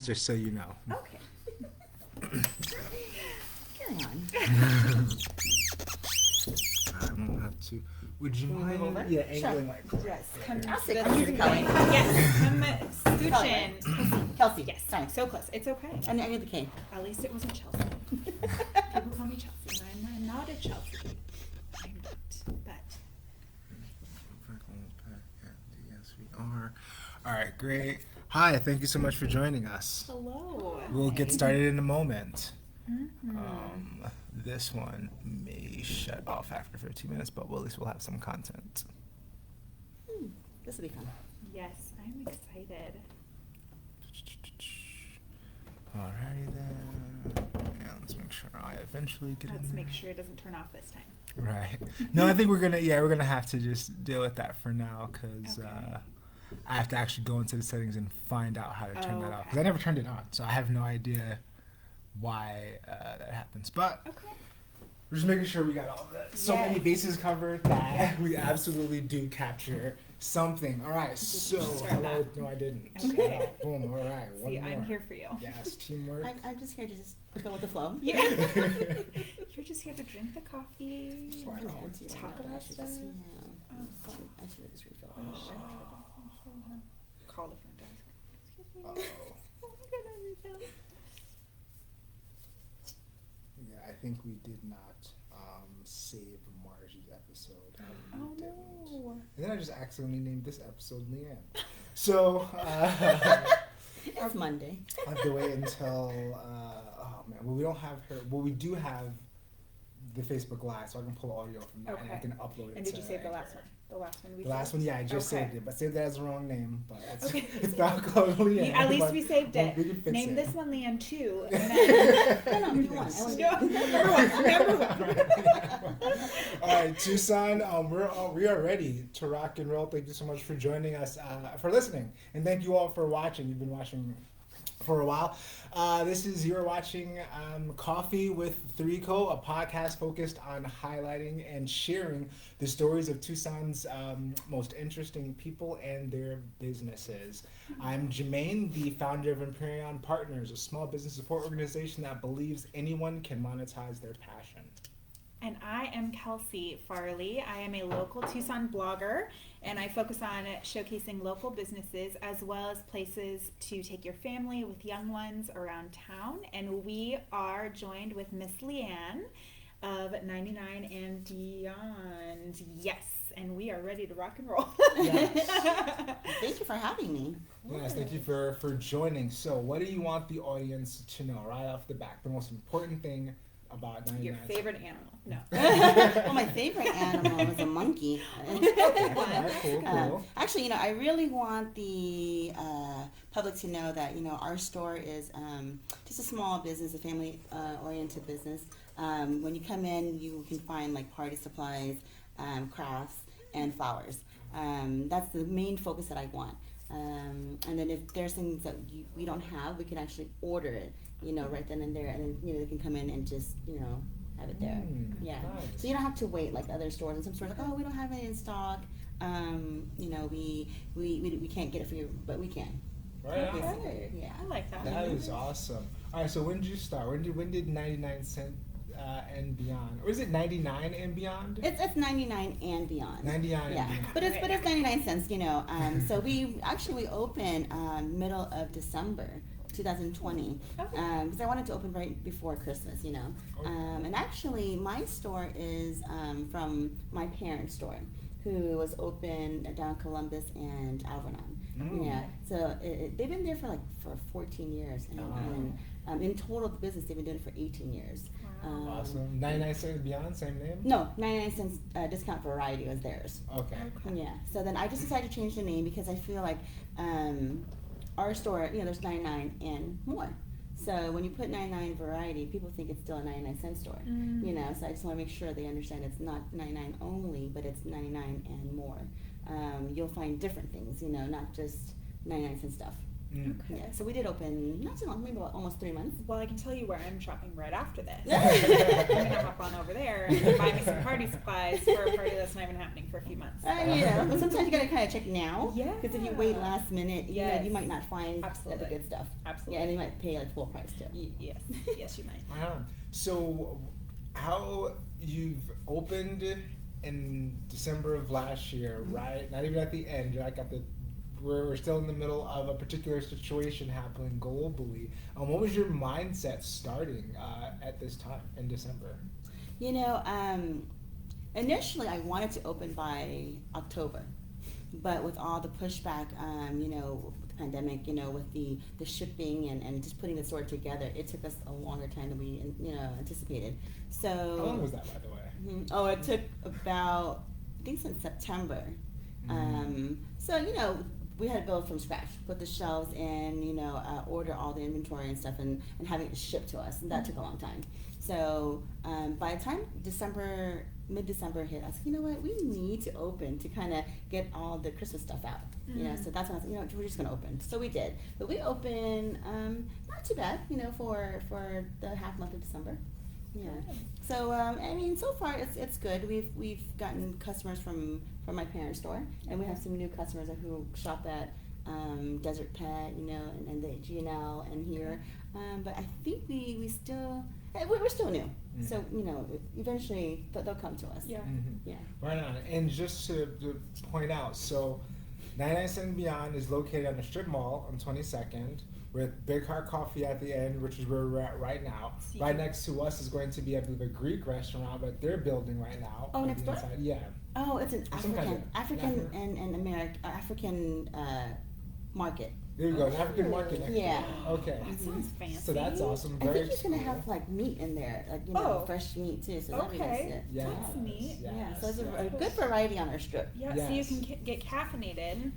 just so you know. Okay. Carry on. I don't have to. Would you Can we mind? move over? Yeah, Sure. angling like. Yes. Come I'll sit this closer to Kelly. Yes. Come scooch Kelly, in. right? Kelsey. Yes. Sorry. So close. It's okay. I need the K. At least it wasn't Chelsea. People call me Chelsea, and I'm not a Chelsea. I'm not. But Yes, we are. All right, great. Hi, thank you so much for joining us. hello. We'll get started in a moment. Mm-hmm. This one may shut off after 15 minutes, but at least we'll have some content. This will be fun. Yes, I'm excited. Alrighty then. Yeah, let's make sure I eventually get Let's in make there. sure it doesn't turn off this time. Right. No, I think we're gonna have to just deal with that for now because Okay. I have to actually go into the settings and find out how to turn that off because Okay. I never turned it on, so I have no idea why that happens. But Okay. we're just making sure we got all the so many Yes. bases covered that we absolutely do capture something. All right. So Start hello. that. No, I didn't. Okay. Boom. All right. One See, more. I'm here for you. Yes, teamwork. I'm just here to just go with the flow. Yeah. You're just here to drink the coffee. Yeah, Talk about stuff. Yeah. I should have just refilled it. Call the front desk. Excuse me. Uh-oh. Oh my God, I refilled. Yeah, I think we did not save Margie's episode. Oh We didn't. no. And then I just accidentally named this episode Lyann. So It's Monday. I have to wait until oh man. Well, we don't have her. Well, we do have the Facebook Live, so I can pull audio from that and I Okay. can upload it. And did you to save the last Anchor. one? The last one we The last saved? one, yeah, I just Okay. saved it, but saved that as the wrong name. But it's, Okay. it's not called Lyann. At least but we saved it. We can fix Name it. this one Lyann 2. And then No, number one. I want to Number one. All right, Tucson, we are ready to rock and roll. Thank you so much for joining us, for listening, and thank you all for watching. You've been watching for a while. You're watching Coffee with ThreeCo, a podcast focused on highlighting and sharing the stories of Tucson's most interesting people and their businesses. I'm Jermaine, the founder of Empyrean Partners, a small business support organization that believes anyone can monetize their passion. And I am Kelsey Farley. I am a local Tucson blogger, and I focus on showcasing local businesses as well as places to take your family with young ones around town. And we are joined with Miss Lyann of 99 and Beyond. Yes, and we are ready to rock and roll. Yes. Thank you for having me. Yes, thank you for joining. So what do you want the audience to know right off the bat? The most important thing about 99 Your Cents? favorite animal? No. Well, my favorite animal is a monkey. All right, cool. Actually, I really want the public to know that, our store is just a small business, a family-oriented business. When you come in, you can find like party supplies, crafts, and flowers. That's the main focus that I want. And then if there's things that we don't have, we can actually order it, right then and there, and then they can come in and just have it there. Yeah. Nice. So you don't have to wait like other stores. And some stores like, oh, we don't have it in stock. We can't get it for you, but we can. Right on. Okay. Yeah. I like that. That is awesome. All right, so when did you start? When did 99 Cent and Beyond, or is it 99 and Beyond? It's 99 and beyond. 99 Yeah, and Beyond. but it's 99 cents. So we opened middle of December 2020 because I wanted to open right before Christmas. And actually my store is from my parents' store, who was open down Columbus and Alvernon. Yeah, so they've been there for 14 years, and in total the business they've been doing it for 18 years. Awesome. 99 Cent and Beyond, same name? No, 99 cents discount variety was theirs. Okay. Yeah, so then I just decided to change the name because I feel like our store, there's 99 and more. So when you put 99 variety, people think it's still a 99-cent store. So I just want to make sure they understand it's not 99 only, but it's 99 and more. You'll find different things, not just 99-cent stuff. Mm. Okay. Yeah, so we did open not too long, maybe about almost 3 months. Well, I can tell you where I'm shopping right after this. Yeah. I'm gonna hop on over there and buy me some party supplies for a party that's not even happening for a few months. But sometimes you gotta kind of check now. Yeah. Because if you wait last minute, Yes. you might not find Absolutely. the good stuff. Absolutely. Yeah, and you might pay like full price too. Yes. Yes, you might. Wow. So, how you've opened in December of last year, right? Not even at the end. You're like we're still in the middle of a particular situation happening globally. What was your mindset starting at this time in December? Initially I wanted to open by October, but with all the pushback, with the pandemic, with the shipping and just putting the store together, it took us a longer time than we anticipated. So How long was that, by the way? It took about, I think, since September. So we had to build from scratch, put the shelves in, order all the inventory and stuff, and having it shipped to us, and that took a long time. So by the time mid-December hit, I was like, you know what, we need to open to kind of get all the Christmas stuff out. So that's when I was like, we're just going to open. So we did, but we opened not too bad, for the half month of December. Yeah. So so far it's good. We've gotten customers from my parents' store, and we have some new customers who shop at Desert Pet, and the GNL and here. But I think we're still new. So eventually they'll come to us. Yeah. Yeah. Right on. And just to point out, so 99 Cent and Beyond is located on the strip mall on 22nd with Big Heart Coffee at the end, which is where we're at right now. See. Right next to us is going to be, I believe, a Greek restaurant that they're building right now. Oh, on next the door? inside. Yeah. Oh, it's an Some kind African of- and African market. There you go, an African market next Yeah. door. Okay. That sounds fancy. So that's awesome. I Very think he's gonna cool. have like meat in there, like Oh. fresh meat too. So that'd be nice. Okay. Yes, That's neat. yes, Yeah, so it's yes. a good variety on our strip. Yeah, so you Yes. can get caffeinated,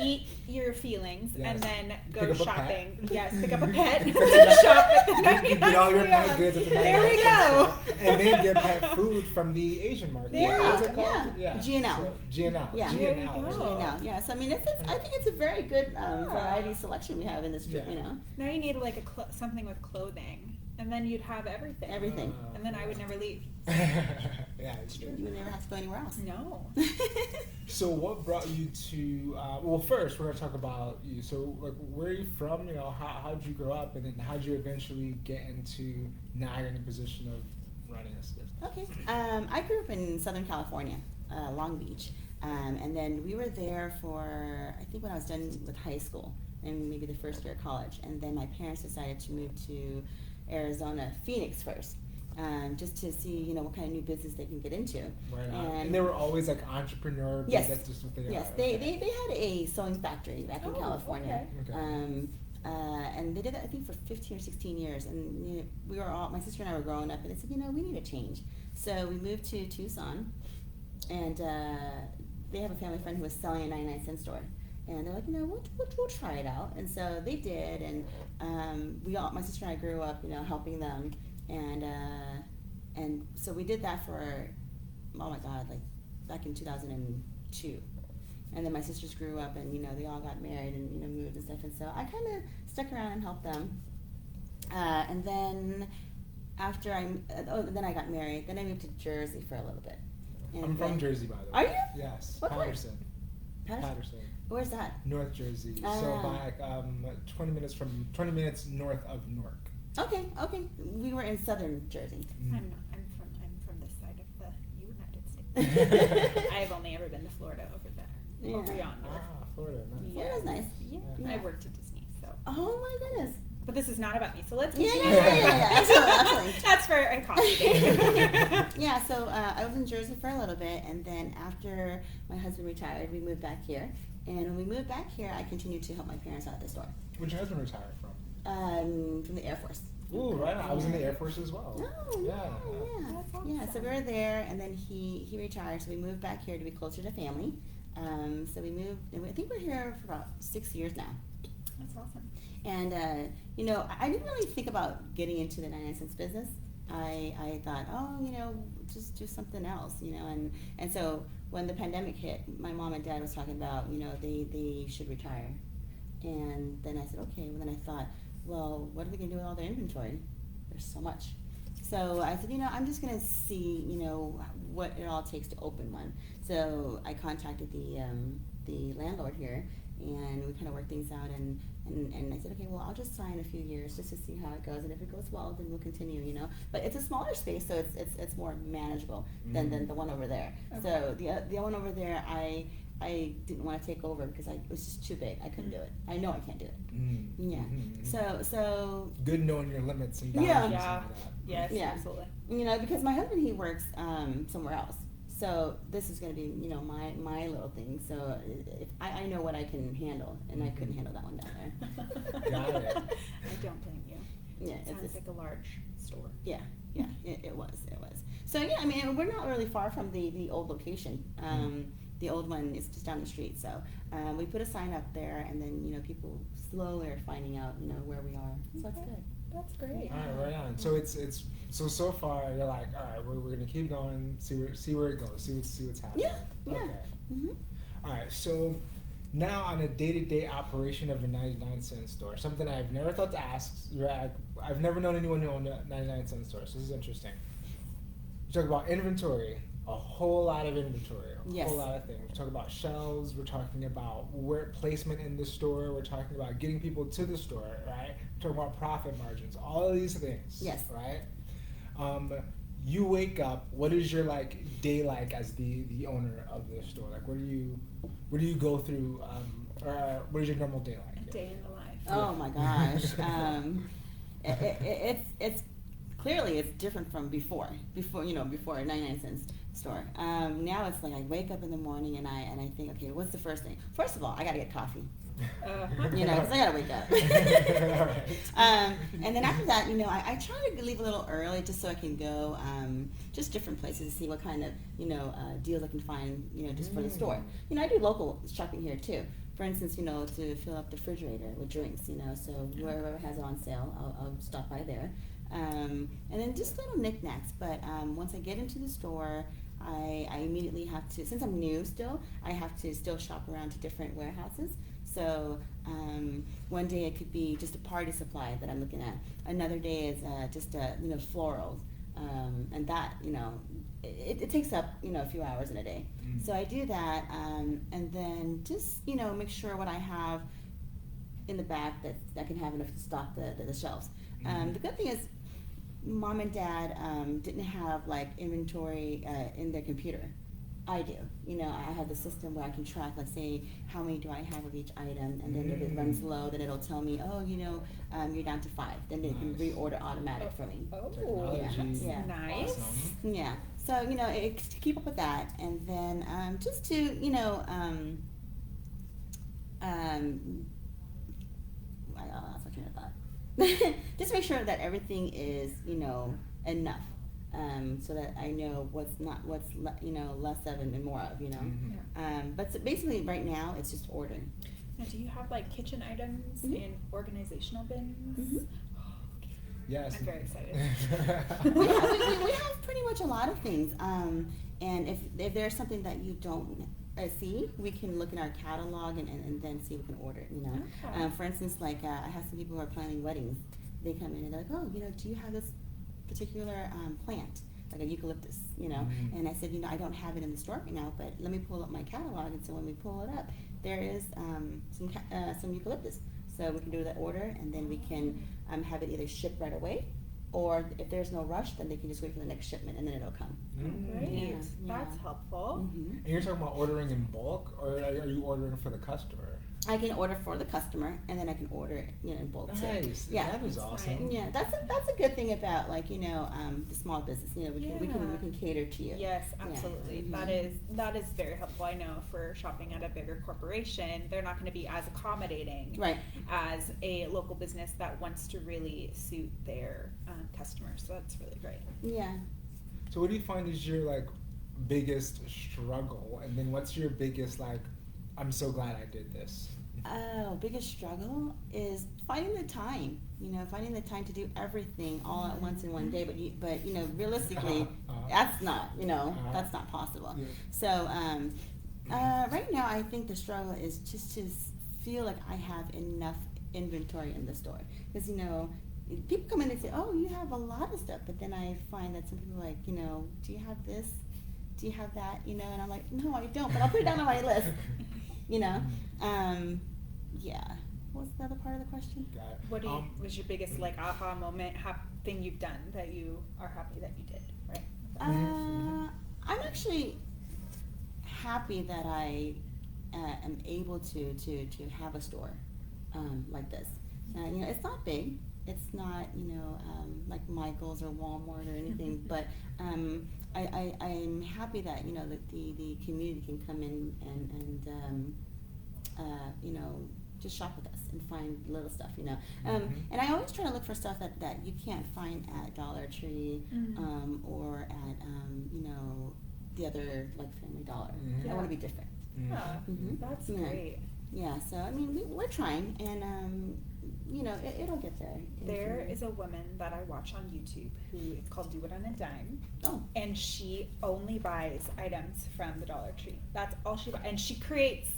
eat your feelings, Yes. and then go Pick up a shopping. Yes, pick up a pet, Pick up shop at the You 99 get all your pet Beyond. goods at the There 99 we Cent go. store, and then get pet food from the Asian market. There What's you it go. called? Yeah. GNL. So, GNL. Yeah. There you GNL. go. Yeah, so I mean, I think it's a very good variety selection we have in the strip. Yeah. Now you need like something with clothing, and then you'd have everything. Everything. And then I would never leave. Yeah, it's true. You would never have to go anywhere else. No. So what brought you to, well, first we're going to talk about you. So like, where are you from? How'd you grow up, and then how'd you eventually get into now you're in a position of running this business? Okay. I grew up in Southern California, Long Beach. And then we were there for, I think when I was done with high school and maybe the first year of college. And then my parents decided to move to Arizona, Phoenix first, just to see, what kind of new business they can get into. Right on. And they were always like entrepreneur. Yes. That's just what they Yes, are. they Okay. had a sewing factory back in Oh, California. okay. And they did that, I think, for 15 or 16 years. And we were all, my sister and I were growing up, and they said, we need a change. So we moved to Tucson, and they have a family friend who was selling a 99 cent store. And they're like, we'll try it out. And so they did, and my sister and I grew up, helping them. And so we did that for, oh my God, like back in 2002. And then my sisters grew up, and they all got married and moved and stuff. And so I kind of stuck around and helped them. And then after then I got married. Then I moved to Jersey for a little bit. And I'm from Jersey, by the way. Are you? Yes. What part? Patterson. Patterson? Where's that? North Jersey. So Ah. by 20 minutes north of Newark. Okay. We were in Southern Jersey. I'm not. I'm from this side of the United States. I have only ever been to Florida over there. Yeah. Over yonder. Florida. Nice. Florida's nice. Yeah. Yeah. I worked at Disney, so. Oh my goodness. But this is not about me, so let's Yeah, continue. absolutely. That's for a coffee date. Yeah, so I was in Jersey for a little bit, and then after my husband retired, we moved back here. And when we moved back here, I continued to help my parents out at the store. Where'd your husband retire from? From the Air Force. Ooh, right on. I was in the Air Force as well. Oh, Yeah. yeah. That's Yeah, so we awesome. were there, and then he retired, so we moved back here to be closer to family. So we moved, and I think we're here for about 6 years now. That's awesome. And, I didn't really think about getting into the 99 cents business. I thought, just do something else, and so when the pandemic hit, my mom and dad was talking about, they should retire. And then I said, okay. Well, then I thought, well, what are we gonna do with all their inventory? There's so much. So I said, I'm just gonna see, what it all takes to open one. So I contacted the landlord here, and we kind of worked things out. And I said, okay, well, I'll just sign a few years just to see how it goes, and if it goes well, then we'll continue. But it's a smaller space, so it's more manageable than the one over there. Okay. So the one over there, I didn't want to take over because it was just too big. I couldn't do it. I know I can't do it. Yeah. So good knowing your limits and Yeah. boundaries. Yeah. And all that. Yes, Yeah. absolutely. because my husband, he works somewhere else. So this is going to be, my little thing. So if I know what I can handle, and I couldn't handle that one down there. Got it. I don't blame you. Yeah, It sounds like a large store. yeah, it was. So yeah, we're not really far from the old location. The old one is just down the street. So we put a sign up there, and then people slowly are finding out where we are. So that's good. That's great. All right, right on. So it's so far you're like, all right, we're gonna keep going, see where it goes, see what's happening. Yeah. Okay. Mm-hmm. All right. So now on a day-to-day operation of a 99-cent store, something I've never thought to ask. I've never known anyone who owned a 99-cent store, so this is interesting. You talk about inventory, a whole lot of inventory, a Yes. whole lot of things. We talk about shelves, we're talking about where placement in the store, we're talking about getting people to the store, right? We're talking about profit margins, all of these things. Yes. Right? You wake up, what is your day like as the owner of the store? Like what do you go through, or what is your normal day like? A day in the life. Oh my gosh. It's clearly it's different from before a 99-cent store. Now it's like I wake up in the morning and I think, okay, what's the first thing? First of all, I gotta get coffee. Because I gotta wake up. And then after that, I try to leave a little early just so I can go just different places to see what kind of deals I can find just for the store. I do local shopping here too. For instance, to fill up the refrigerator with drinks. So wherever has it on sale, I'll stop by there. And then just little knickknacks. But once I get into the store, I immediately have to, since I'm new still, I have to still shop around to different warehouses. So one day it could be just a party supply that I'm looking at. Another day is just florals, and that it takes up a few hours in a day. So I do that, and then just make sure what I have in the back that I can have enough to stock the shelves. The good thing is, Mom and Dad didn't have inventory in their computer. I do. I have the system where I can track, say, how many do I have of each item, and then if it runs low, then it'll tell me, oh, you're down to 5. Then they can reorder automatic for me. Oh, Technology. Yeah. nice. Awesome. Yeah. So to keep up with that, and then just to I lost my train of thought. Just make sure that everything is enough. So that I know what's less of and more of, But so basically right now it's just ordering. Now, do you have kitchen items in organizational bins? Mhm. Yes. I'm very excited. we have pretty much a lot of things. And if there's something that you don't see, we can look in our catalog and then see if we can order it, Okay. For instance, I have some people who are planning weddings. They come in and they're like, oh, do you have this particular plant, like a eucalyptus, And I said, I don't have it in the store right now, but let me pull up my catalog. And so when we pull it up, there is some eucalyptus. So we can do that order, and then we can have it either shipped right away, or if there's no rush, then they can just wait for the next shipment, and then it'll come. Great. Yeah, That's yeah. helpful. Mm-hmm. And you're talking about ordering in bulk, or are you ordering for the customer? I can order for the customer, and then I can order in bulk too. Nice. Yeah. That is That's awesome. fine. Yeah, that's a good thing about the small business. We can cater to you. Yes, absolutely. Yeah. That is very helpful. I know for shopping at a bigger corporation, they're not going to be as accommodating Right. as a local business that wants to really suit their customers. So that's really great. Yeah. So what do you find is your biggest struggle, and then what's your biggest I'm so glad I did this? Biggest struggle is finding the time. Finding the time to do everything all at once in one day. But realistically, that's not. That's not possible. Yeah. So right now, I think the struggle is just to feel like I have enough inventory in the store. Because, you know, people come in and say, oh, you have a lot of stuff. But then I find that some people are like, you know, do you have this? Do you have that? You know, and I'm like, no, I don't, but I'll put it down on my list. You know? Yeah. What was the other part of the question? Got it. What was your biggest like aha moment, thing you've done that you are happy that you did, right? I'm actually happy that I am able to have a store like this. You know, it's not big. It's not, you know, like Michael's or Walmart or anything, but I'm happy that, you know, that the community can come in and you know, just shop with us and find little stuff, you know. And I always try to look for stuff that you can't find at Dollar Tree or at, you know, the other, like, Family Dollar. I want to be different. That's great. Yeah, so, I mean, we're trying, and, you know, it'll get there. There is a woman that I watch on YouTube who, it's called Do It on a Dime. Oh. And she only buys items from the Dollar Tree. That's all she buys. And she creates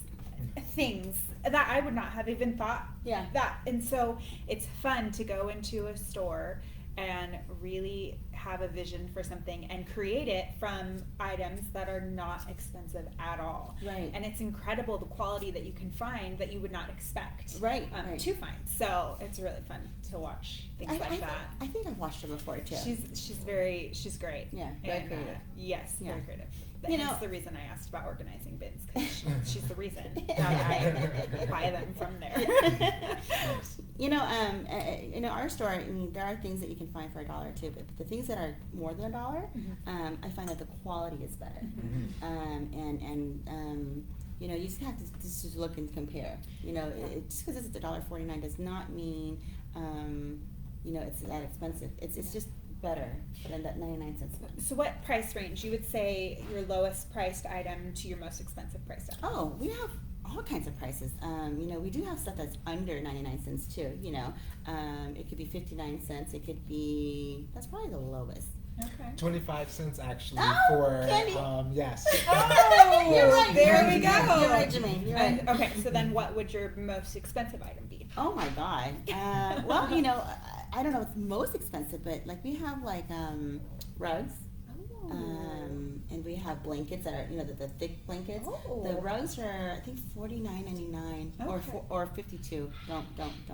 things that I would not have even thought that. And so it's fun to go into a store and really have a vision for something and create it from items that are not expensive at all. Right. And it's incredible the quality that you can find that you would not expect right. to find. So it's really fun to watch things like that. I think I've watched her before too. She's great. Yeah, very creative. Yes, Yeah. very creative. You That's know, the reason I asked about organizing bins, because she's the reason that I buy them from there. You know, our store, I mean, there are things that you can find for $1 too, but the things that are more than $1, I find that the quality is better. You know, you just have to just look and compare. You know, just because it's $1.49 does not mean, you know, it's that expensive. It's just better than that 99-cent one. So what price range? You would say your lowest priced item to your most expensive priced item? Oh, we have all kinds of prices. You know, we do have stuff that's under 99 cents too, you know. It could be 59 cents. It could be, that's probably the lowest. Okay. 25 cents actually for yes. Oh, you're right. There we go. You're right, Jermaine. You're right. Okay, so then what would your most expensive item be? Oh my God. Well, you know, I don't know what's most expensive, but like we have like rugs. And we have blankets that are, you know, the thick blankets. Oh. The rugs are, I think, $49.99 or $52. Don't.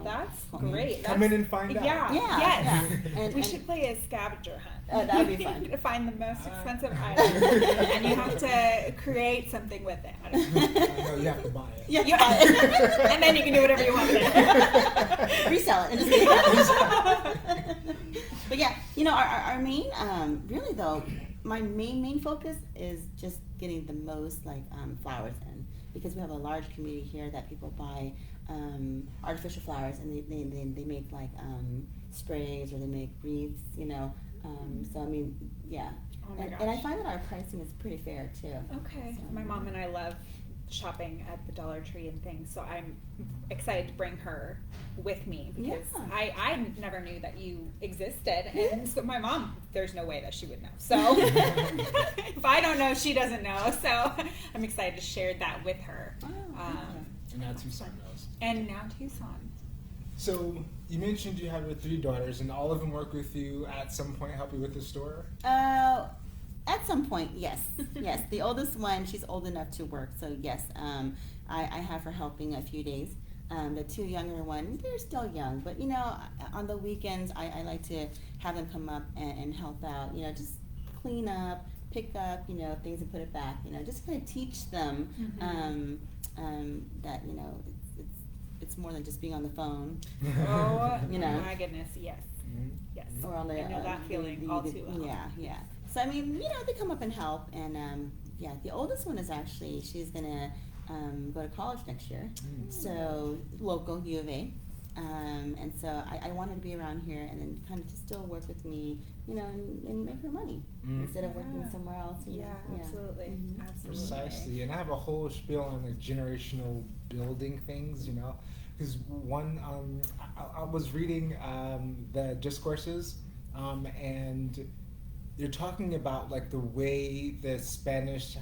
That's quote me. great. Come in and find out. Yeah. Yeah. Yes. And we should play a scavenger hunt. That would be fun. To find the most expensive item, and you have to create something with it. No, you have to buy it. You have to buy it. And then you can do whatever you want with it. Resell it. And just But yeah, you know, our main, really though, my main focus is just getting the most like flowers in, because we have a large community here that people buy artificial flowers, and they make like sprays, or they make wreaths, you know. So I mean, yeah. Oh my gosh. And I find that our pricing is pretty fair too. Okay. So, My mom and I love shopping at the Dollar Tree and things, so I'm excited to bring her with me, because I never knew that you existed, and so my mom, there's no way that she would know. So if I don't know, she doesn't know. So I'm excited to share that with her. And now Tucson knows. And now Tucson. So you mentioned you have your 3 daughters, and all of them work with you at some point, help you with the store? At some point, yes. Yes, the oldest one, she's old enough to work, so yes, I have her helping a few days. The 2 younger ones, they're still young, but you know, on the weekends, I like to have them come up and help out, you know, just clean up, pick up, you know, things and put it back, you know, just kind of teach them that, you know, it's more than just being on the phone. Oh, you know. My goodness, yes. Yes. Or on the, I know that feeling all too well. Yeah. So I mean, you know, they come up and help, and yeah, the oldest one is actually, she's gonna go to college next year, so local U of A, and so I want her to be around here, and then kind of just still work with me, you know, and make her money instead of working somewhere else. Yeah, absolutely, absolutely. Precisely, and I have a whole spiel on like generational building things, you know, because one, I was reading the discourses, and you're talking about like the way the Spanish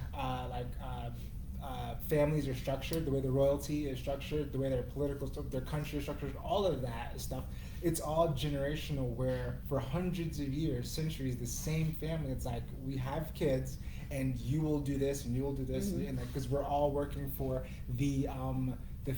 families are structured, the way the royalty is structured, the way their political stuff, their country is structured, all of that stuff, it's all generational where for hundreds of years, centuries, the same family, it's like we have kids and you will do this and you will do this and because we're all working for the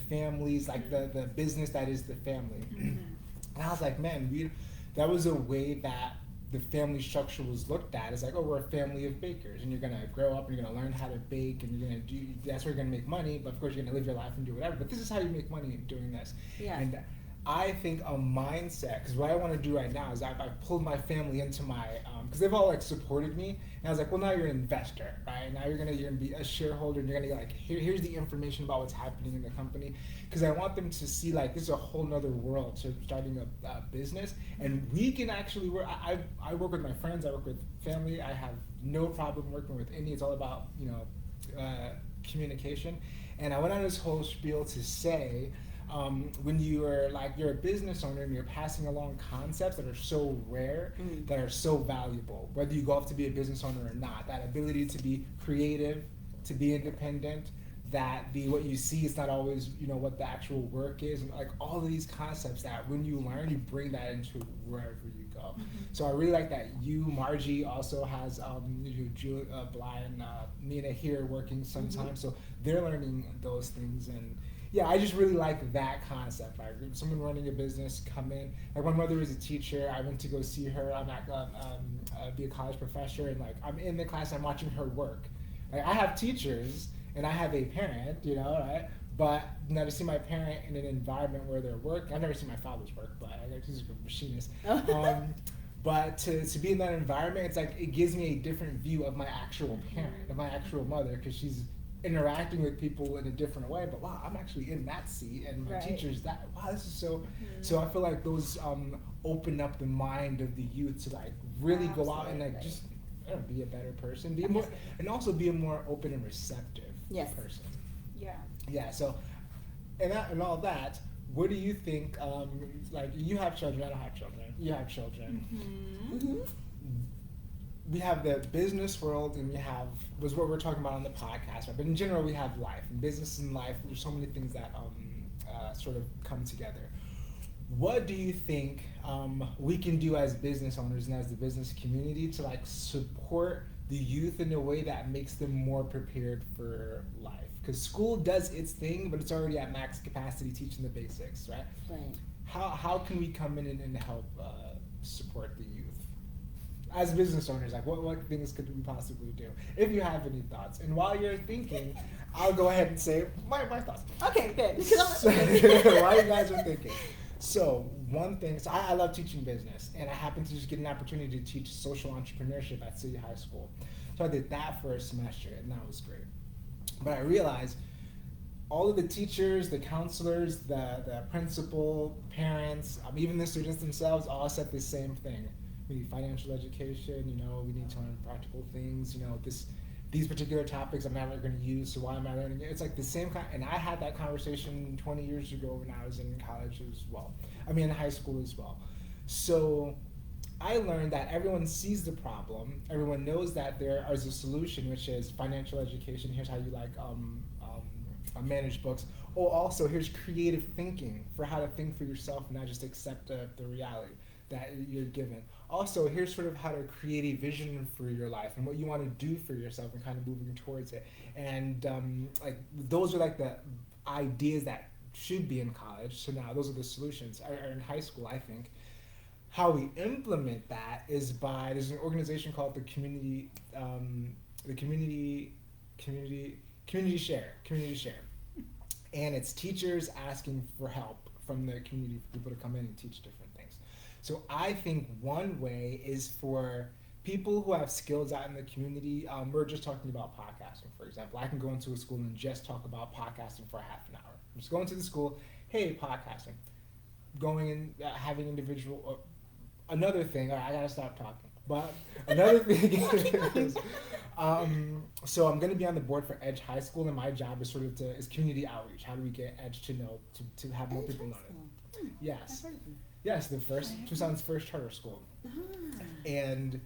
families, like the business that is the family. And I was like, man, that was a way that the family structure was looked at. It's like, oh, we're a family of bakers, and you're gonna grow up and you're gonna learn how to bake, and you're gonna do. That's where you're gonna make money. But of course, you're gonna live your life and do whatever. But this is how you make money doing this. Yeah. And I think a mindset, because what I want to do right now is I've pulled my family into my, because they've all like supported me, and I was like, well, now you're an investor, right? Now you're gonna be a shareholder, and you're gonna like, here's the information about what's happening in the company, because I want them to see like this is a whole nother world to starting a business, and we can actually work. I work with my friends, I work with family, I have no problem working with any. It's all about communication, and I went on this whole spiel to say. When you're a business owner and you're passing along concepts that are so rare, that are so valuable, whether you go off to be a business owner or not, that ability to be creative, to be independent, that what you see is not always what the actual work is, and like all of these concepts that when you learn, you bring that into wherever you go. So I really like that Margie also has Lyann, Nina here working sometimes, so they're learning those things. And yeah, I just really like that concept. Like someone running a business come in. Like my mother is a teacher. I went to go see her. I'm at be a college professor, and like I'm in the class. I'm watching her work. Like I have teachers and I have a parent, right? But now to see my parent in an environment where they're working, I've never seen my father's work, but he's a machinist. But to be in that environment, it's like it gives me a different view of my actual parent, of my actual mother, because she's interacting with people in a different way, but wow, I'm actually in that seat, and my teacher's that. Wow, this is so. So I feel like those open up the mind of the youth to like really go out and like just be a better person, be more, and also be a more open and receptive person. Yeah. So, and all that. What do you think? Like you have children. I don't have children. You have children. We have the business world, and we have was what we're talking about on the podcast, right? But in general, we have life and business and life. There's so many things that sort of come together. What do you think we can do as business owners and as the business community to like support the youth in a way that makes them more prepared for life? Because school does its thing, but it's already at max capacity teaching the basics, right? Right. How can we come in and help support the youth? As business owners, like what things could we possibly do? If you have any thoughts. And while you're thinking, I'll go ahead and say my thoughts. Okay, good. So, while you guys are thinking. So one thing, I love teaching business, and I happened to just get an opportunity to teach social entrepreneurship at City High School. So I did that for a semester, and that was great. But I realized all of the teachers, the counselors, the principal, parents, even the students themselves all said the same thing. We need financial education, we need to learn practical things, these particular topics I'm never going to use, so why am I learning it? It's like the same kind, and I had that conversation 20 years ago when I was in college as well. In high school as well. So I learned that everyone sees the problem, everyone knows that there is a solution, which is financial education. Here's how you manage books. Oh, also here's creative thinking for how to think for yourself and not just accept the reality that you're given. Also, here's sort of how to create a vision for your life and what you want to do for yourself and kind of moving towards it. And like those are like the ideas that should be in college. So now those are the solutions. Or in high school, I think. How we implement that is there's an organization called the Community Share, and it's teachers asking for help from the community for people to come in and teach different things. So I think one way is for people who have skills out in the community. We're just talking about podcasting, for example. I can go into a school and just talk about podcasting for half an hour. I'm just going to the school, hey, podcasting. Going and having individual. Another thing, I gotta stop talking. But another thing is, so I'm gonna be on the board for Edge High School, and my job is is community outreach. How do we get Edge to know to have more people know it? Yes, Tucson's first charter school. And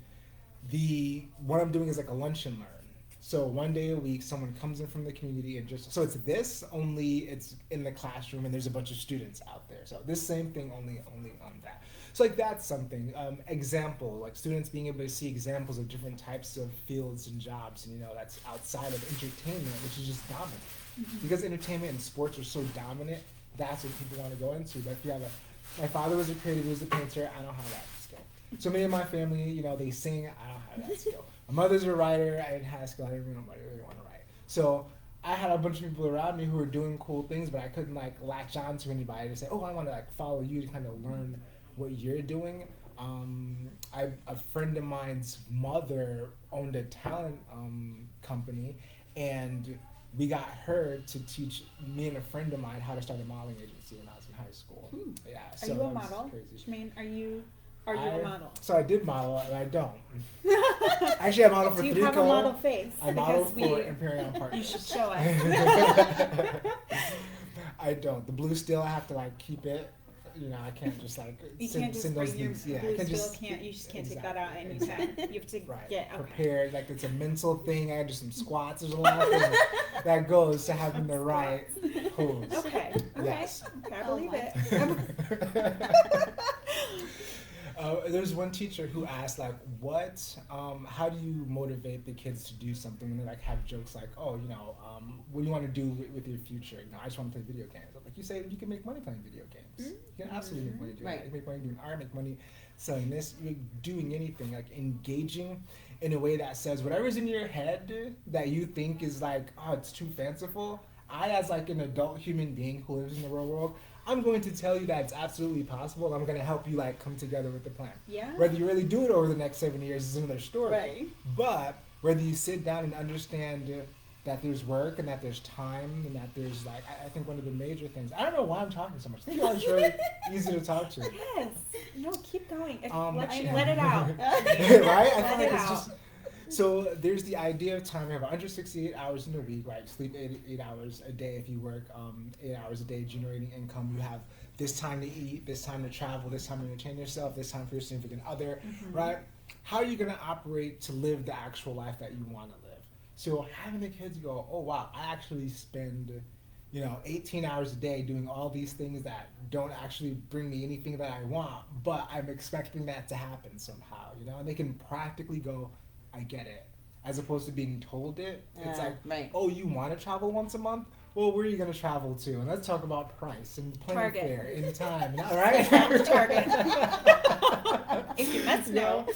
what I'm doing is like a lunch and learn. So one day a week, someone comes in from the community and just so it's this only it's in the classroom and there's a bunch of students out there. So this same thing only on that. So like that's something example like students being able to see examples of different types of fields and jobs, and that's outside of entertainment, which is just dominant. Because entertainment and sports are so dominant, that's what people want to go into. But if you have my father was a creative, he was a painter. I don't have that skill. So me and my family, they sing. I don't have that skill. My mother's a writer. I didn't have skill. I didn't really want to write. So I had a bunch of people around me who were doing cool things, but I couldn't latch on to anybody to say, oh, I want to follow you to kind of learn what you're doing. A friend of mine's mother owned a talent company, and we got her to teach me and a friend of mine how to start a modeling agency when I was in high school. Yeah. So are you a model? Shemaine, are you a model? So I did model, and I don't. Actually, I modeled for ThreeCo. You have a model face. I modeled for Imperial Partners. You should show us. I don't. The blue steel, I have to keep it. I can't just send those things. Yeah, I can just you just can't take that out anytime. You have to get prepared. It's a mental thing. I do some squats. There's a lot of things that goes to having the right pose. Okay. Yes. Okay, I believe it. There's one teacher who asked, how do you motivate the kids to do something when they have jokes what do you want to do with your future? I just want to play video games. You say you can make money playing video games. You can absolutely make money doing that. You can make money doing art, make money selling this, you're doing anything, engaging in a way that says whatever's in your head that you think is it's too fanciful. I, as an adult human being who lives in the real world, I'm going to tell you that it's absolutely possible. I'm going to help you come together with the plan. Yeah. Whether you really do it over the next 7 years is another story. Right. But whether you sit down and understand that there's work and that there's time and that there's I think one of the major things. I don't know why I'm talking so much. I think y'all are really easy to talk to. Yes. No, keep going. Let it out. Right? I Let feel it it's out. just. So there's the idea of time. We have 168 hours in a week, right? Sleep 8 hours a day. If you work 8 hours a day generating income, you have this time to eat, this time to travel, this time to entertain yourself, this time for your significant other, right? How are you going to operate to live the actual life that you want to live? So having the kids go, oh wow, I actually spend 18 hours a day doing all these things that don't actually bring me anything that I want, but I'm expecting that to happen somehow, and they can practically go, I get it, as opposed to being told it. It's right. Oh, you want to travel once a month? Well, where are you going to travel to? And let's talk about price and plane Target. fare and time, all right? Target. If you must know.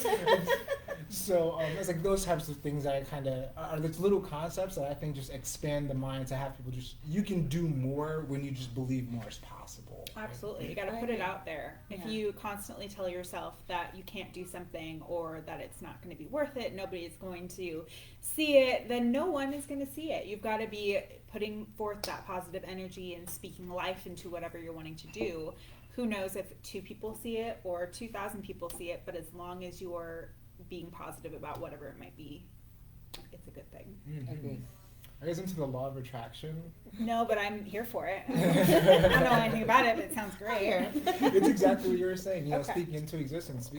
So it's those types of things that I kind of are these little concepts that I think just expand the mind to have people you can do more when you just believe more is possible. Absolutely. You got to put it out there. If you constantly tell yourself that you can't do something or that it's not going to be worth it, nobody is going to see it, then no one is going to see it. You've got to be putting forth that positive energy and speaking life into whatever you're wanting to do. Who knows if 2 people see it or 2,000 people see it, but as long as you're being positive about whatever it might be, it's a good thing. I agree. Are you guys into the law of attraction? No, but I'm here for it. I don't know anything about it, but it sounds great. It's exactly what you were saying. Okay. Speaking into existence.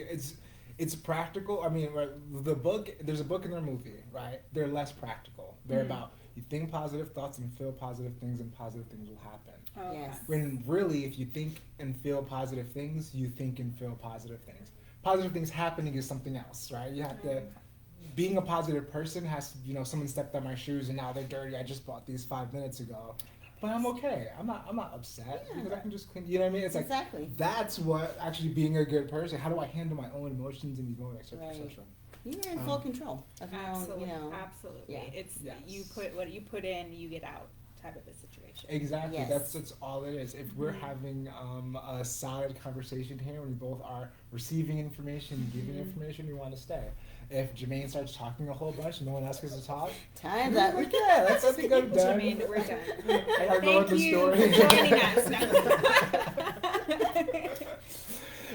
It's practical. I mean, the book. There's a book in their movie, right? They're less practical. They're about you think positive thoughts and feel positive things, and positive things will happen. Oh, okay. Yes. When really, if you think and feel positive things, you think and feel positive things. Positive things happening is something else, right? You have to. Being a positive person has, someone stepped on my shoes and now they're dirty. I just bought these 5 minutes ago, but I'm okay. I'm not upset because I can just clean. You know what I mean? It's Exactly. That's what actually being a good person. How do I handle my own emotions and et cetera, et cetera. You're in full control of your Absolutely. own, Absolutely. Yeah. It's Yes. you put what you put in, you get out type of a situation. Exactly. Yes. That's all it is. If we're having a solid conversation here, we both are receiving information and giving information, we want to stay. If Jermaine starts talking a whole bunch and no one asks us to talk, time's up. yeah, I think I'm done. Jermaine, we're done. I gotta go with Thank the you story. for joining us. No.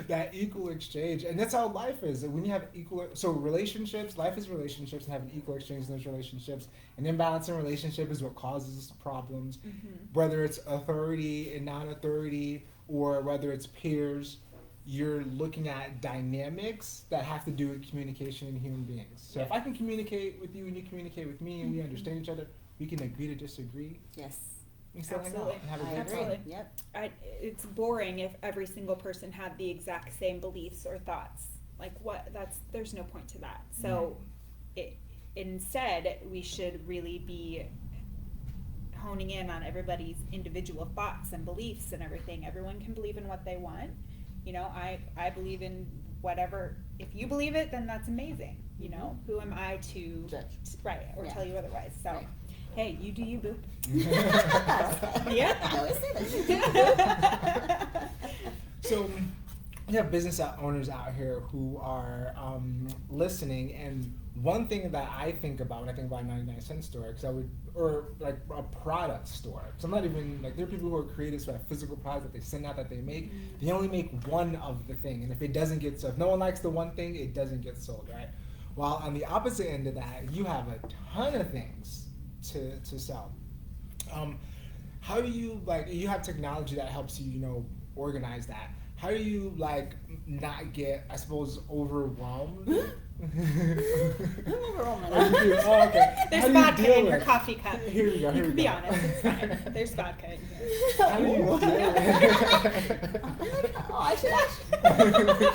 That equal exchange, and that's how life is. When you have relationships, life is relationships, and have an equal exchange in those relationships. An imbalance in relationship is what causes problems, whether it's authority and non-authority, or whether it's peers. you're looking at dynamics that have to do with communication in human beings. So if Yeah. I can communicate with you and you communicate with me and we understand each other, we can agree to disagree. Yes. We still hang out Absolutely. and have a I great agree. time. Absolutely. Yep. It's boring if every single person had the exact same beliefs or thoughts. Like there's no point to that. So instead we should really be honing in on everybody's individual thoughts and beliefs and everything. Everyone can believe in what they want. You know, I believe in whatever. If you believe it, then that's amazing. You know, who am I to Judge. right or Yeah. tell you otherwise? So, Right. hey, you do you, boo. Yeah. I always say that. So we have business owners out here who are listening, and one thing that I think about when I think about a 99-cent store, or like a product store, because I'm not even, like, there are people who are creatives who have physical products that they send out that they make. They only make one of the thing, and if it doesn't get sold, if no one likes the one thing, it doesn't get sold, right? While on the opposite end of that, you have a ton of things to sell. How do you, like, you have technology that helps you, you know, organize that. How do you, like, not get, I suppose, overwhelmed? I'm overwhelmed. Oh, you do? Oh, okay. There's How do you vodka deal in her with- coffee cup. Here we go. You Here can we be go. honest. It's fine. There's vodka in here. How do you deal with Oh, I should ask.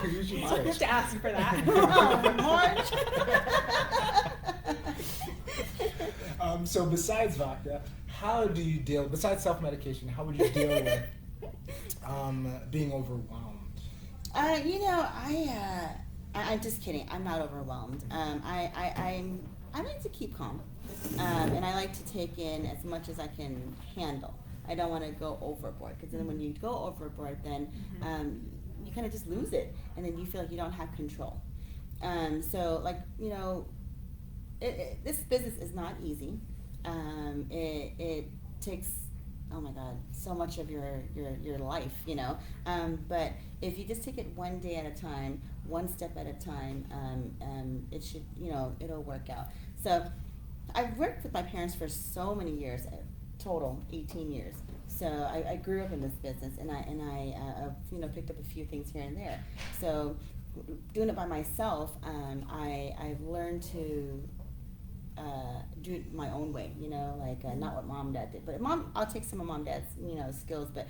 You should You say. have to ask for that. So besides vodka, how do you deal, besides self-medication, how would you deal with being overwhelmed? You know, I'm just kidding. I'm not overwhelmed. I like to keep calm, and I like to take in as much as I can handle. I don't want to go overboard, because then when you go overboard, then you kind of just lose it, and then you feel like you don't have control. So, like, you know, this business is not easy. It takes, oh my God, so much of your life, you know. But if you just take it one day at a time, one step at a time, it should, you know, it'll work out. So I've worked with my parents for so many years, total 18 years. So I grew up in this business, and I you know, picked up a few things here and there. So doing it by myself, I've learned to do it my own way, you know, like not what mom and dad did. But I'll take some of mom and dad's, you know, skills. But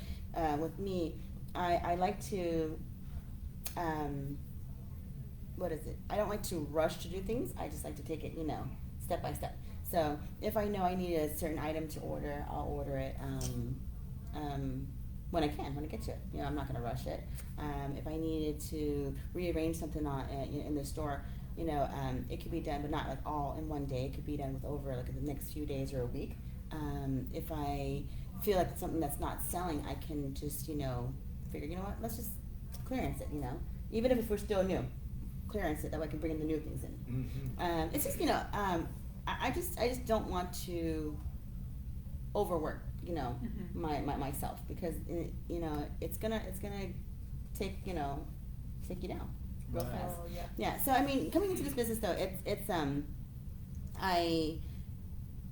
with me, I like to, what is it? I don't like to rush to do things. I just like to take it, you know, step by step. So if I know I need a certain item to order, I'll order it when I can, when I get to it. You know, I'm not going to rush it. If I needed to rearrange something in the store, you know, it could be done, but not like all in one day. It could be done with over like the next few days or a week. If I feel like it's something that's not selling, I can just, you know, figure, you know what, let's just clearance it, you know, even if we're still new, clearance it, that way I can bring in the new things in. Mm-hmm. It's just, you know, I just don't want to overwork, you know, myself, because you know, it's gonna take you down real Right. fast. Oh, yeah. Yeah. So I mean, coming into this business though, it's I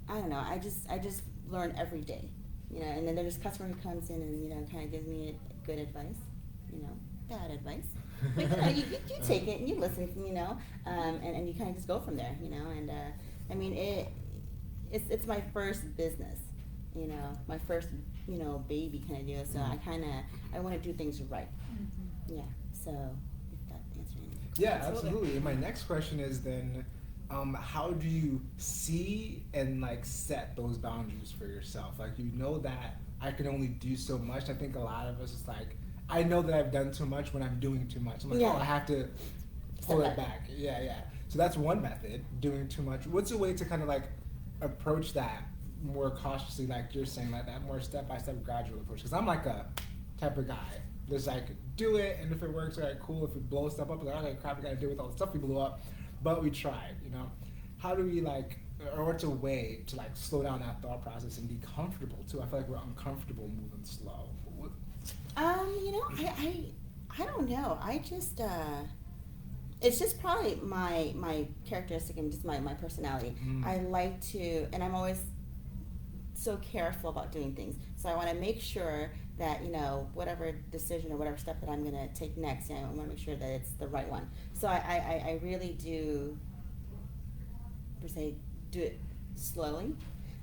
don't know. I just learn every day, you know. And then there's a customer who comes in and, you know, kind of gives me good advice, you know, bad advice. But you know, you take it and you listen, you know, and you kind of just go from there, you know. And I mean, it's my first business, you know, my first, you know, baby kind of deal. So I want to do things right. Yeah. So if that answers any questions. Yeah, absolutely. And my next question is then, how do you see and like set those boundaries for yourself? Like, you know that I can only do so much. I think a lot of us is like, I know that I've done too much when I'm doing too much. I'm like, Yeah. oh, I have to pull it back. Yeah. So that's one method, doing too much. What's a way to kind of like approach that more cautiously, like you're saying, like that more step-by-step gradual approach? Because I'm like a type of guy. Just like, do it, and if it works, all right, cool. If it blows stuff up, like, okay, crap, I gotta deal with all the stuff we blew up. But we tried, you know? How do we like, or what's a way to like slow down that thought process and be comfortable too? I feel like we're uncomfortable moving slow. You know, I don't know. I just it's just probably my characteristic and just my personality. I like to, and I'm always so careful about doing things. So I want to make sure that, you know, whatever decision or whatever step that I'm gonna take next, I want to make sure that it's the right one. So I really do, per se, do it slowly,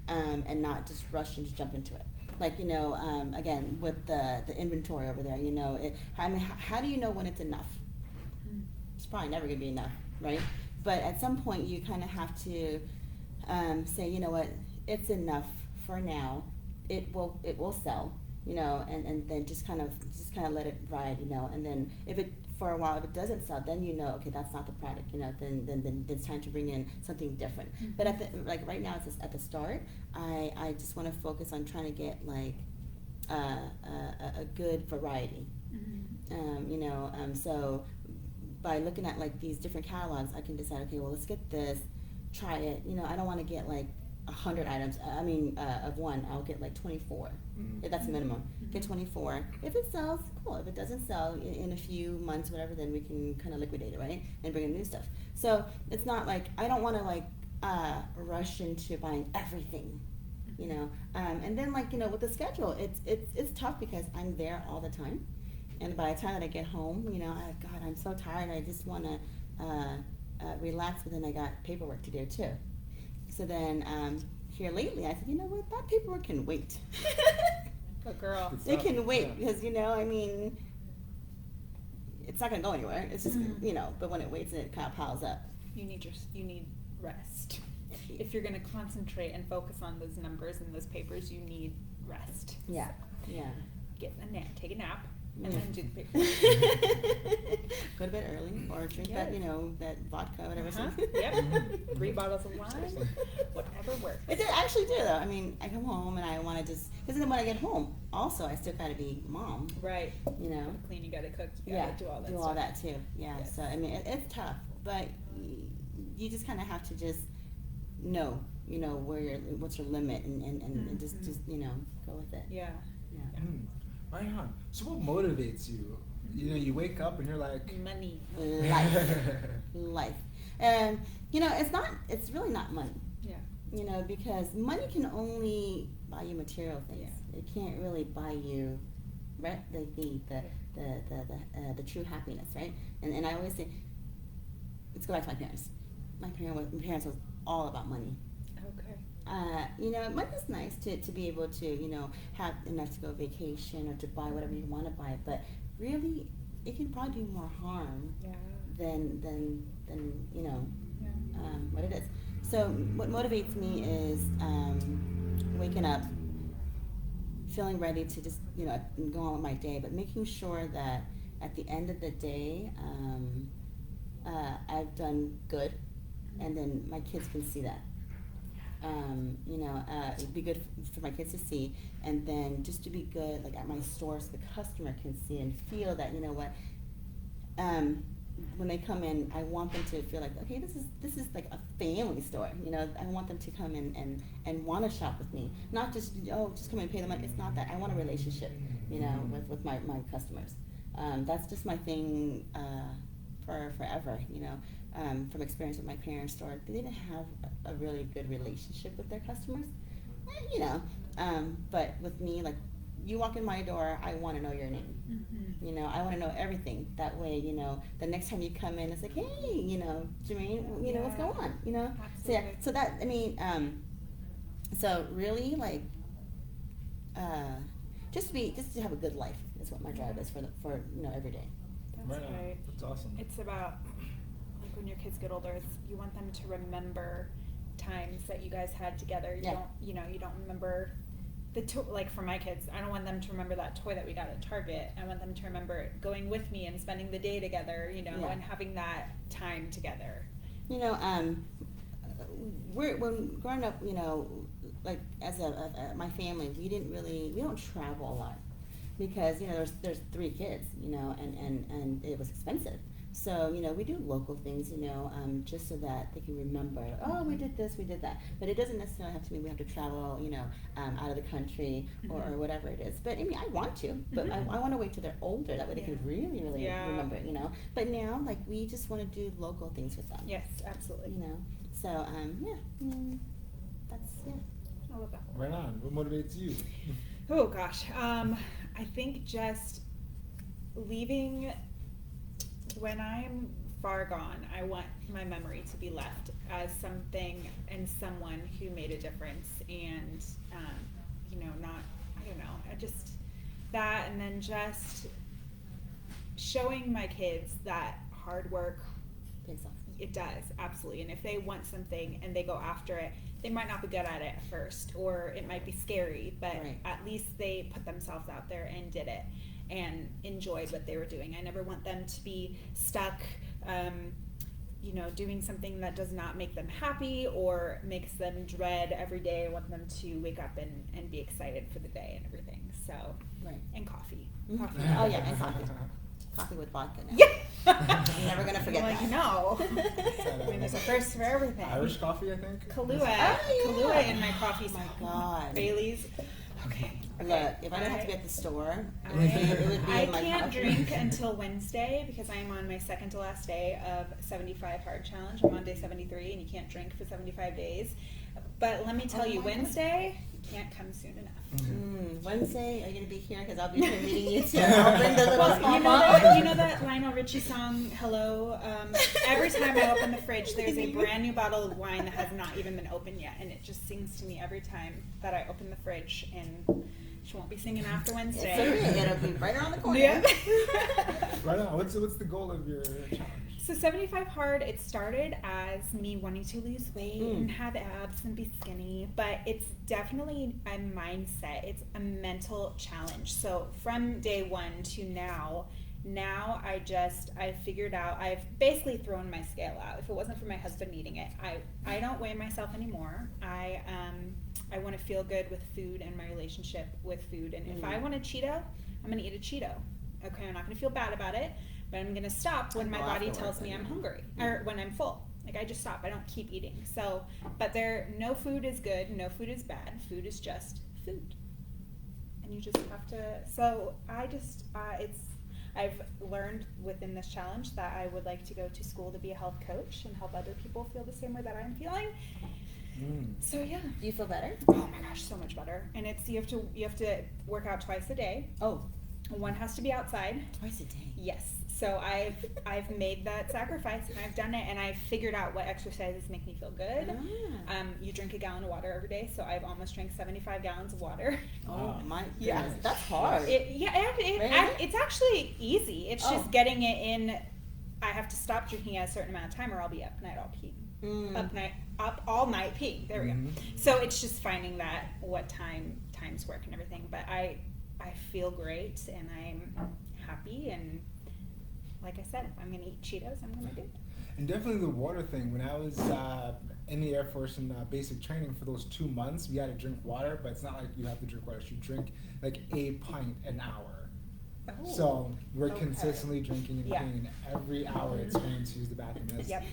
and not just rush and just jump into it. Like, you know, again, with the inventory over there, you know, I mean, how do you know when it's enough? It's probably never gonna be enough, right? But at some point, you kind of have to say, you know what, it's enough for now. It will sell, you know, and then just kind of let it ride, you know. And then if it for a while, if it doesn't sell, then you know, okay, that's not the product, you know. Then it's time to bring in something different. Mm-hmm. But at the, like right now, it's just at the start. I just want to focus on trying to get like a good variety. Mm-hmm. You know, so by looking at like these different catalogs, I can decide, okay, well, let's get this, try it. You know, I don't want to get like 100 items. I mean, of one, I'll get like 24. If that's the minimum. Get 24. If it sells, cool. If it doesn't sell in a few months, whatever, then we can kind of liquidate it, right? And bring in new stuff. So it's not like, I don't want to like rush into buying everything, you know. And then like, you know, with the schedule, it's tough because I'm there all the time. And by the time that I get home, you know, God, I'm so tired. I just want to relax, but then I got paperwork to do too. So then here lately, I said, you know what, that paperwork can wait. Good girl. It can wait because, you know, I mean, it's not going to go anywhere. It's just, you know, but when it waits, it kind of piles up. You need rest. If you're going to concentrate and focus on those numbers and those papers, you need rest. Yeah, So yeah. get a nap, take a nap, and then do the papers. Go to bed early or drink that, you know, that vodka, whatever. Yep. 3 bottles of wine, whatever works. I actually do though. I mean, I come home and I want to just, because then when I get home, also I still got to be mom. Right. You know. You gotta clean, you gotta cook, you gotta do all that stuff. That too. Yeah. Yes. So I mean, it's tough, but you just kind of have to just know, you know, what's your limit, and just you know, go with it. Yeah. Yeah. Right on. So what motivates you? You know, you wake up and you're like, Money. Life. You know, it's really not money. Yeah. You know, because money can only buy you material things. Yeah. It can't really buy you, right, the true happiness, right? And I always say, let's go back to my parents. My parents was all about money. Okay. You know, money's nice to be able to, you know, have enough to go vacation or to buy whatever you want to buy, but really, it can probably do more harm than you know, what it is. So what motivates me is waking up, feeling ready to just, you know, go on with my day, but making sure that at the end of the day, I've done good, and then my kids can see that. You know, it'd be good for my kids to see, and then just to be good, like at my store, so the customer can see and feel that, you know what, when they come in, I want them to feel like, okay, this is like a family store. You know, I want them to come in and want to shop with me, not just, oh, just come and pay the money. It's not that. I want a relationship, you know, with my customers. That's just my thing for forever, you know. From experience with my parents' store, they didn't have a really good relationship with their customers, you know. But with me, like, you walk in my door, I want to know your name. Mm-hmm. You know, I want to know everything. That way, you know, the next time you come in, it's like, hey, you know, Jermaine, you know, what's going on, you know? Absolutely. So yeah, so that, I mean, so really, like, just to have a good life is what my drive is for you know, every day. That's right. That's awesome. It's about, like, when your kids get older, you want them to remember times that you guys had together. You don't remember like for my kids, I don't want them to remember that toy that we got at Target. I want them to remember going with me and spending the day together, you know, and having that time together. You know, when growing up, you know, like as my family, we don't travel a lot because, you know, there's 3 kids, you know, and it was expensive. So, you know, we do local things, you know, just so that they can remember, oh, we did this, we did that. But it doesn't necessarily have to mean we have to travel, you know, out of the country or whatever it is. But, I mean, I want to, but I want to wait till they're older. That way they can really remember it, you know. But now, like, we just want to do local things with them. Yes, absolutely. You know, so, that's, I love that. Right on. What motivates you? Oh, gosh. I think just leaving, when I'm far gone, I want my memory to be left as something and someone who made a difference, and not, I don't know, I just that, and then just showing my kids that hard work Pays off. it does, absolutely. And if they want something and they go after it, they might not be good at it at first, or it might be scary, but Right. at least they put themselves out there and did it and enjoyed what they were doing. I never want them to be stuck, doing something that does not make them happy or makes them dread every day. I want them to wake up and be excited for the day and everything. So, Right. and coffee. Mhm. Coffee. Oh yeah, and coffee. Coffee with vodka now. Yeah. I'm never gonna forget Like, that. no. I mean, there's a first for everything. Irish coffee, I think. Kahlua. Oh, yeah. Kahlua in my coffee. Oh my God. Bailey's. Okay. Look, if I didn't have to be at the store, it would be I in my can't coffee. drink until Wednesday because I am on my second to last day of 75 hard challenge. I'm on day 73, and you can't drink for 75 days. But let me tell you, my God. Wednesday, you can't come soon enough. Wednesday, are you gonna be here? Because I'll be here meeting you too. I'll bring the little Well, small you know that Lionel Richie song, Hello? Every time I open the fridge, there's a brand new bottle of wine that has not even been opened yet. And it just sings to me every time that I open the fridge. And she won't be singing after Wednesday. It's okay. It'll be right around the corner. Yeah. Right on. What's the goal of your challenge? So 75 hard, it started as me wanting to lose weight and have abs and be skinny, but it's definitely a mindset. It's a mental challenge. So from day one to now I figured out, I've basically thrown my scale out. If it wasn't for my husband needing it, I don't weigh myself anymore. I want to feel good with food and my relationship with food. And if I want a Cheeto, I'm going to eat a Cheeto. Okay, I'm not going to feel bad about it. But I'm gonna stop when my body tells me I'm hungry or when I'm full. Like I just stop. I don't keep eating. So, but no food is good. No food is bad. Food is just food, and you just have to. So I've learned within this challenge that I would like to go to school to be a health coach and help other people feel the same way that I'm feeling. So yeah. Do you feel better? Oh my gosh, so much better. And it's you have to work out twice a day. Oh. One has to be outside. Twice a day. Yes. So I've made that sacrifice and I've done it, and I've figured out what exercises make me feel good. You drink a gallon of water every day, so I've almost drank 75 gallons of water. Oh my goodness. Yeah. That's hard. It's actually easy. It's just getting it in. I have to stop drinking at a certain amount of time, or I'll be up night all peeing. Up all night peeing. There we go. So it's just finding that what times work and everything. But I feel great and I'm happy, and like I said, if I'm gonna eat Cheetos, I'm gonna do it. And definitely the water thing. When I was in the Air Force in basic training for those 2 months, we had to drink water, but it's not like you have to drink water. You drink like a pint an hour. Oh. So we're consistently drinking and Yeah. cleaning every hour it's going to use the bathroom. Yep.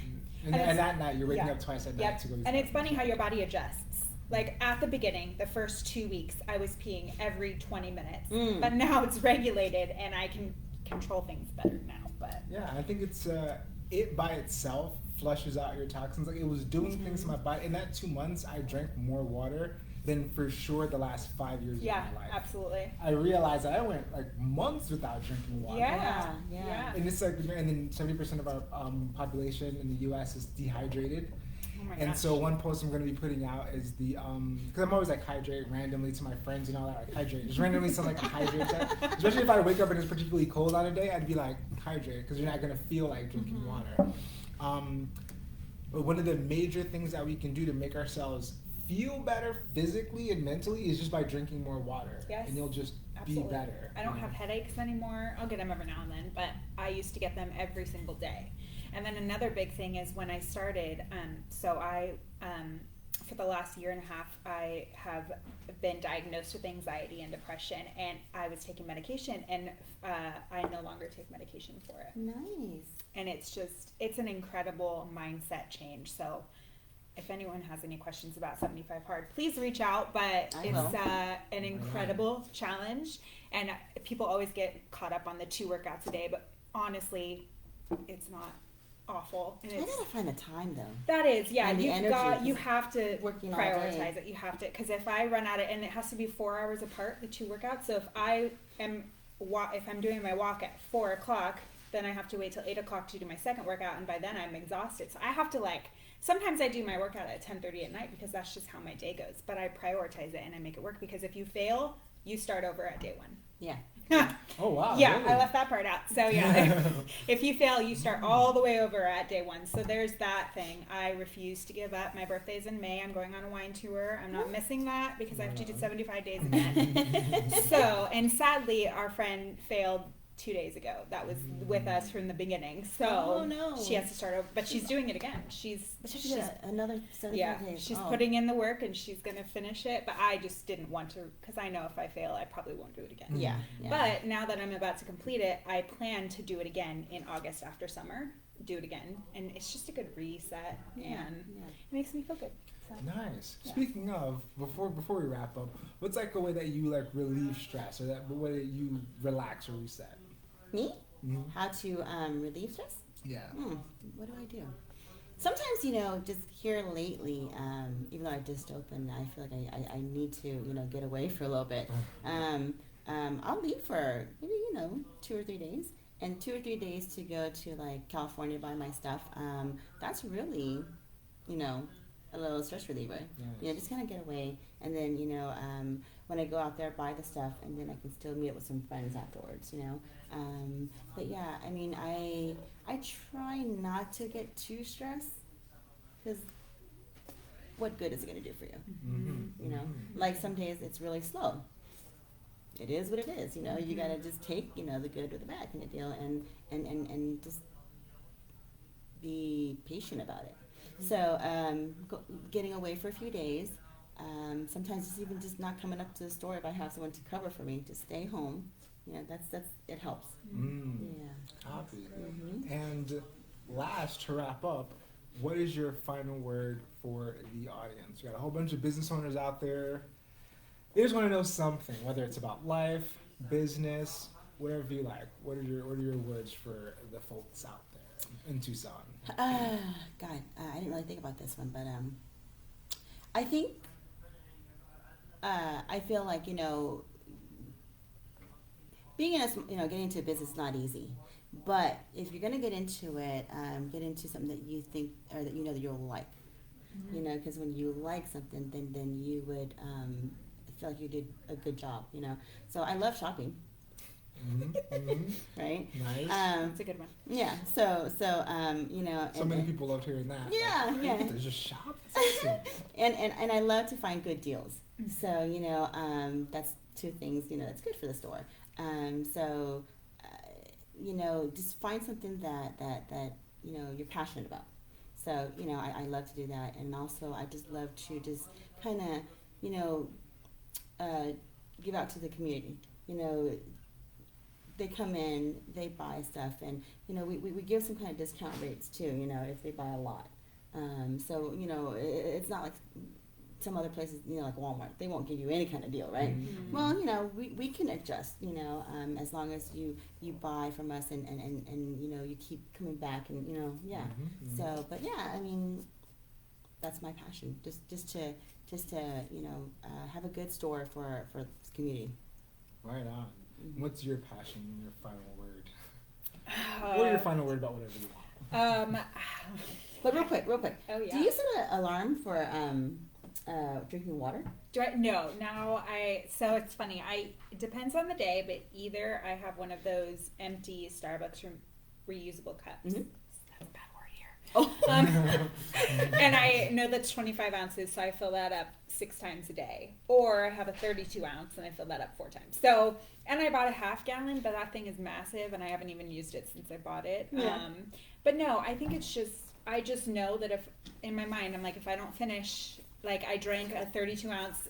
And that night you're waking up twice at night Yep. to go use And the it's funny how your body adjusts. Like at the beginning, the first 2 weeks, I was peeing every 20 minutes, but now it's regulated and I can control things better now. But yeah, I think it's it by itself flushes out your toxins. Like it was doing things to my body. In that 2 months, I drank more water than for sure the last 5 years of my life. Absolutely. I realized that I went like months without drinking water. Yeah. And it's like, and then 70% of our population in the U.S. is dehydrated. Oh my And gosh. so one post I'm going to be putting out is the, because I'm always like hydrate randomly to my friends and all that, like hydrate. Just randomly send like a hydrate text. Especially if I wake up and it's particularly cold on a day, I'd be like, hydrate, because you're not going to feel like drinking water. But one of the major things that we can do to make ourselves feel better physically and mentally is just by drinking more water. Yes. And you'll just be better. I don't have headaches anymore. I'll get them every now and then, but I used to get them every single day. And then another big thing is when I started, for the last year and a half, I have been diagnosed with anxiety and depression, and I was taking medication, and I no longer take medication for it. Nice. And it's an incredible mindset change. So if anyone has any questions about 75 Hard, please reach out. But it's an incredible challenge, and people always get caught up on the 2 workouts a day, but honestly, it's not awful. And I it's, gotta find the time though. that is, yeah, And the energy, you have to working all day. prioritize it. You have to, because if I run out of, and it has to be 4 hours apart, the 2 workouts. So if if I'm doing my walk at 4 o'clock, then I have to wait till 8 o'clock to do my second workout, and by then I'm exhausted. So I have to sometimes I do my workout at 10:30 at night because that's just how my day goes. But I prioritize it and I make it work, because if you fail, you start over at day 1. Yeah. Oh wow. Yeah, really? I left that part out. So yeah, if you fail, you start all the way over at day 1. So there's that thing. I refuse to give up. My birthday's in May. I'm going on a wine tour. I'm not missing that because I have to do 75 days again. So, and sadly, our friend failed 2 days ago. That was with us from the beginning. So Oh, no. she has to start over, but she's doing it again. But she should get another 75 days. she's Oh. putting in the work and she's gonna finish it. But I just didn't want to, because I know if I fail, I probably won't do it again. Yeah. Yeah. But now that I'm about to complete it, I plan to do it again in August after summer. Do it again, and it's just a good reset, and it makes me feel good. So. Nice. Yeah. Speaking of, before we wrap up, what's like a way that you relieve stress, or that the way that you relax or reset? Me? Mhm. How to relieve stress? Yeah. What do I do? Sometimes, just here lately, even though I just opened, I feel like I need to, get away for a little bit. I'll leave for maybe, 2 or 3 days. And 2 or 3 days to go to California, buy my stuff. That's really, a little stress reliever. Nice. Just kind of get away. And then, when I go out there, buy the stuff, and then I can still meet up with some friends afterwards, But yeah, I mean, I try not to get too stressed, because what good is it going to do for you? Mm-hmm. Like some days it's really slow. It is what it is, You got to just take, the good with the bad kind of deal, and just be patient about it. So getting away for a few days. Sometimes it's even just not coming up to the store if I have someone to cover for me. Just stay home. That's it helps. Yeah. Copy. Mm-hmm. And last, to wrap up, what is your final word for the audience? You got a whole bunch of business owners out there. They just want to know something, whether it's about life, business, whatever you like. What are your words for the folks out there in Tucson? God, I didn't really think about this one, but I think I feel like being in getting into a business is not easy. But if you're gonna get into it, get into something that you think or that that you'll like. Because when you like something, then you would feel like you did a good job. So I love shopping. Right. Nice. That's a good one. Yeah. So So many people love hearing that. Yeah. Like, Yeah. There's just shop. That's awesome. and I love to find good deals. So that's 2 things that's good for the store. Just find something that you're passionate about. So I love to do that, and also I just love to just kind of give out to the community. They come in, they buy stuff, and we give some kind of discount rates too. If they buy a lot. It's not like some other places, like Walmart, they won't give you any kind of deal, right? Mm-hmm. Well, we can adjust, as long as you buy from us and you keep coming back and, yeah. Mm-hmm. So, but yeah, I mean, that's my passion, just to have a good store for the community. Right on. Mm-hmm. What's your passion and your final word? What are your final word about whatever you want? But real quick. Oh yeah. Do you set an alarm for drinking water? Do I? No. Now so it's funny. It depends on the day, but either I have one of those empty Starbucks reusable cups. Mm-hmm. That's a bad word here. Oh. And I know that's 25 ounces, so I fill that up 6 times a day. Or I have a 32 ounce and I fill that up 4 times. So, and I bought a half gallon, but that thing is massive and I haven't even used it since I bought it. Yeah. But no, I think I just know that if, in my mind, I'm like, if I don't finish, like I drank a 32 ounce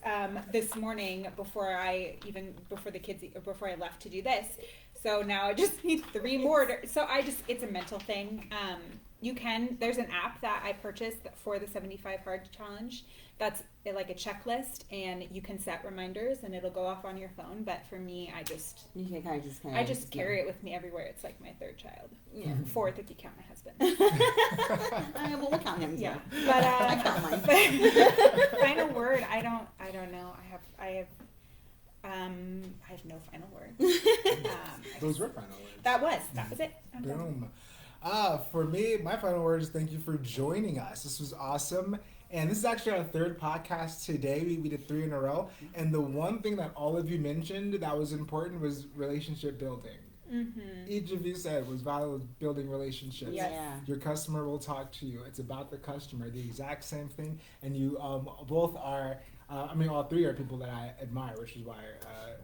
this morning before I left to do this. So now I just need 3 more. So it's a mental thing. There's an app that I purchased for the 75 Hard Challenge. That's like a checklist, and you can set reminders, and it'll go off on your phone. But for me, I just carry it with me everywhere. It's like my 3rd child. Yeah. 4th if you count my husband. Well, we'll count him. Yeah, too. but I count mine. final word. I don't know. I have no final word. Those were final words. That was it. I'm done. Boom. For me, my final word is thank you for joining us. This was awesome. And this is actually our 3rd podcast today. We did 3 in a row. And the one thing that all of you mentioned that was important was relationship building. Mm-hmm. Each of you said was valuable building relationships. Yes. Yeah. Your customer will talk to you. It's about the customer, the exact same thing. And you both are, all 3 are people that I admire, which is why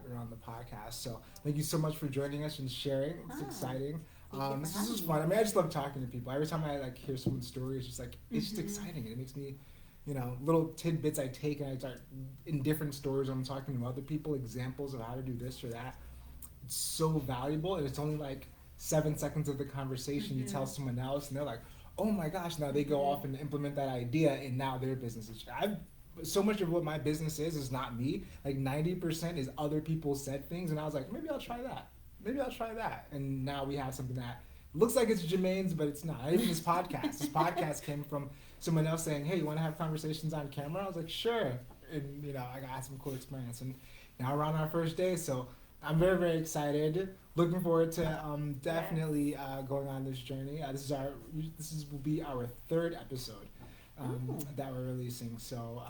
we're on the podcast. So thank you so much for joining us and sharing. It's exciting. This is just fun. I just love talking to people. Every time I hear someone's story, it's just it's just exciting. It makes me, little tidbits I take and I start in different stories. I'm talking to other people, examples of how to do this or that. It's so valuable, and it's only like 7 seconds of the conversation. You tell someone else, and they're like, "Oh my gosh!" Now they go off and implement that idea, and now their business is. So much of what my business is not me. Like 90% is other people said things, and I was like, maybe I'll try that. And now we have something that looks like it's Jermaine's, but it's not. Even this podcast. This podcast came from someone else saying, "Hey, you want to have conversations on camera?" I was like, "Sure." And I got some cool experience. And now we're on our first day, so I'm very, very excited. Looking forward to definitely going on this journey. This will be our 3rd episode that we're releasing. So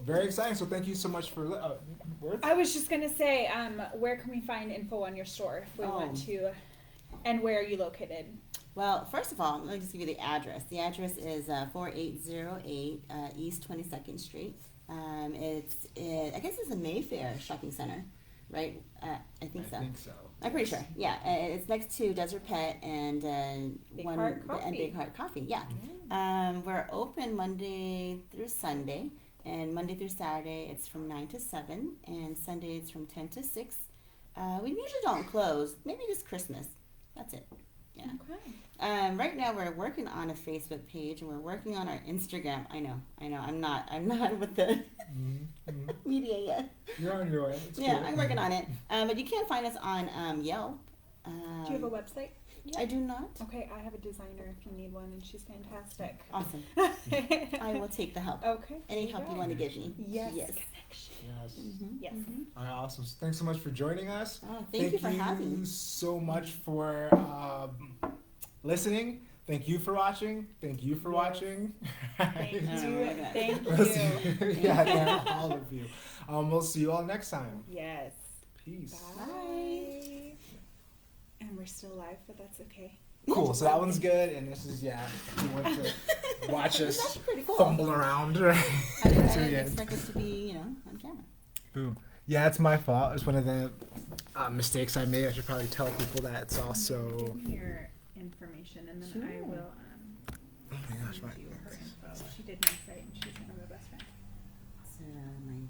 very exciting. So thank you so much for words. I was just gonna say, where can we find info on your store if we want to, and where are you located? Well, first of all, let me just give you the address. The address is 4808 East 22nd Street. I guess it's a Mayfair shopping center, right? I think so. I'm pretty sure. Yeah, it's next to Desert Pet and Big Heart Coffee. Yeah. We're open Monday through Sunday, and Monday through Saturday it's from 9 to 7, and Sunday it's from 10 to 6. We usually don't close. Maybe just Christmas. That's it. Yeah. Okay. Right now we're working on a Facebook page, and we're working on our Instagram. I know. I'm not with the media yet. You're on your way. It's yeah, cool. I'm working on it. But you can find us on Yelp. Do you have a website? I do not. Okay, I have a designer if you need one, and she's fantastic. Awesome. I will take the help. Okay. Any help you want to give me. Yes. Yes. Yes. All right, awesome. So thanks so much for joining us. Oh, thank you for having Thank you me. so much for listening. Thank you for watching. Thank you for watching. Thank you. Thank We'll see you. yeah, thank all of you. We'll see you all next time. Yes. Peace. Bye. And we're still live, but that's okay. Cool. So that one's good, and this is you want to watch us That's pretty cool. fumble around. Right? I To the didn't end. expect us to be, on camera. Boom. Yeah, it's my fault. It's one of the mistakes I made. I should probably tell people that. It's also. Give me your information, and then I Sure. will Oh my gosh, send you her info. She did my site, and she's one of my best friends. So, my